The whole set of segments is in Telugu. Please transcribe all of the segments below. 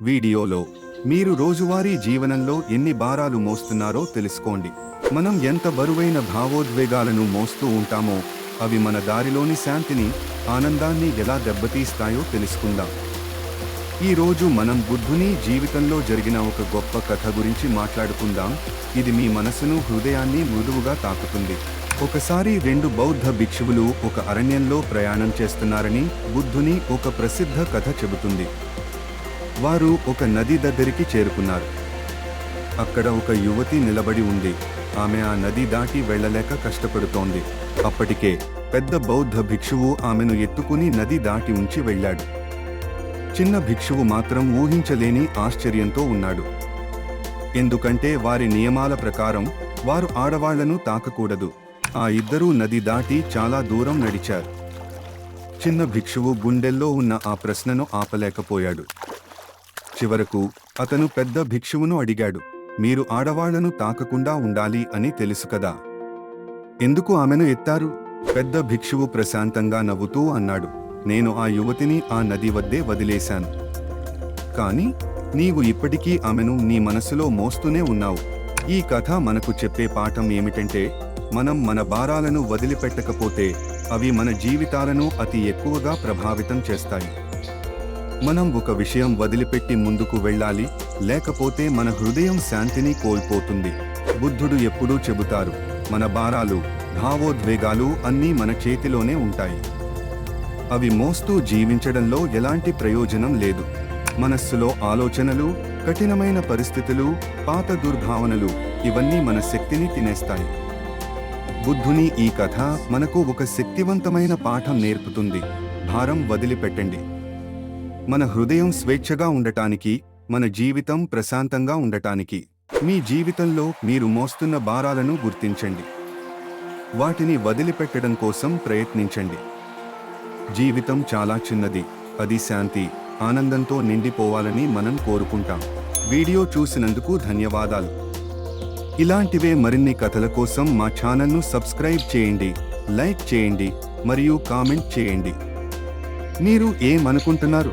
వీడియోలో మీరు రోజువారీ జీవనంలో ఎన్ని భారాలు మోస్తున్నారో తెలుసుకోండి. మనం ఎంత బరువైన భావోద్వేగాలను మోస్తూ ఉంటామో అవి మన దారిలోని శాంతిని, ఆనందాన్ని ఎలా దెబ్బతీస్తాయో తెలుసుకుందాం. ఈ రోజు మనం బుద్ధుని జీవితంలో జరిగిన ఒక గొప్ప కథ గురించి మాట్లాడుకుందాం. ఇది మీ మనసును, హృదయాన్ని మృదువుగా తాకుతుంది. ఒకసారి రెండు బౌద్ధ భిక్షువులు ఒక అరణ్యంలో ప్రయాణం చేస్తున్నారని బుద్ధుని ఒక ప్రసిద్ధ కథ చెబుతుంది. వారు ఒక నది దగ్గరికి చేరుకున్నారు. అక్కడ ఒక యువతి నిలబడి ఉంది. ఆమె ఆ నది దాటి వెళ్ళలేక కష్టపడుతోంది. అప్పటికే పెద్ద బౌద్ధ భిక్షువు ఆమెను ఎత్తుకుని నది దాటి ఉంచి వెళ్ళాడు. చిన్న భిక్షువు మాత్రం ఊహించలేని ఆశ్చర్యంతో ఉన్నాడు. ఎందుకంటే వారి నియమాల ప్రకారం వారు ఆడవాళ్లను తాకకూడదు. ఆ ఇద్దరూ నది దాటి చాలా దూరం నడిచారు. చిన్న భిక్షువు గుండెల్లో ఉన్న ఆ ప్రశ్నను ఆపలేకపోయాడు. చివరకు అతను పెద్ద భిక్షువును అడిగాడు, మీరు ఆడవాళ్లను తాకకుండా ఉండాలి అని తెలుసు కదా, ఎందుకు ఆమెను ఎత్తారు? పెద్ద భిక్షువు ప్రశాంతంగా నవ్వుతూ అన్నాడు, నేను ఆ యువతిని ఆ నది వద్దే వదిలేశాను. కానీ నీవు ఇప్పటికీ ఆమెను నీ మనసులో మోస్తూనే ఉన్నావు. ఈ కథ మనకు చెప్పే పాఠం ఏమిటంటే, మనం మన భారాలను వదిలిపెట్టకపోతే అవి మన జీవితాలను అతి ఎక్కువగా ప్రభావితం చేస్తాయి. మనం ఒక విషయం వదిలిపెట్టి ముందుకు వెళ్ళాలి, లేకపోతే మన హృదయం శాంతిని కోల్పోతుంది. బుద్ధుడు ఎప్పుడూ చెబుతారు, మన భారాలు, భావోద్వేగాలు అన్నీ మన చేతిలోనే ఉంటాయి. అవి మోస్తూ జీవించడంలో ఎలాంటి ప్రయోజనం లేదు. మనస్సులో ఆలోచనలు, కఠినమైన పరిస్థితులు, పాత దుర్భావనలు ఇవన్నీ మన శక్తిని తినేస్తాయి. బుద్ధుని ఈ కథ మనకు ఒక శక్తివంతమైన పాఠం నేర్పుతుంది. భారం వదిలిపెట్టండి. మన హృదయం స్వేచ్ఛగా ఉండటానికి, మన జీవితం ప్రశాంతంగా ఉండటానికి. మీ జీవితంలో మీరు మోస్తున్న భారాలను గుర్తించండి. వాటిని వదిలిపెట్టడం కోసం ప్రయత్నించండి. జీవితం చాలా చిన్నది, అది శాంతి, ఆనందంతో నిండిపోవాలని మనం కోరుకుంటాం. వీడియో చూసినందుకు ధన్యవాదాలు. ఇలాంటివే మరిన్ని కథల కోసం మా ఛానల్ను సబ్స్క్రైబ్ చేయండి, లైక్ చేయండి మరియు కామెంట్ చేయండి. మీరు ఏమనుకుంటున్నారు?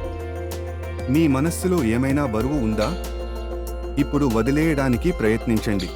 మీ మనస్సులో ఏమైనా బరువు ఉందా? ఇప్పుడు వదిలేయడానికి ప్రయత్నించండి.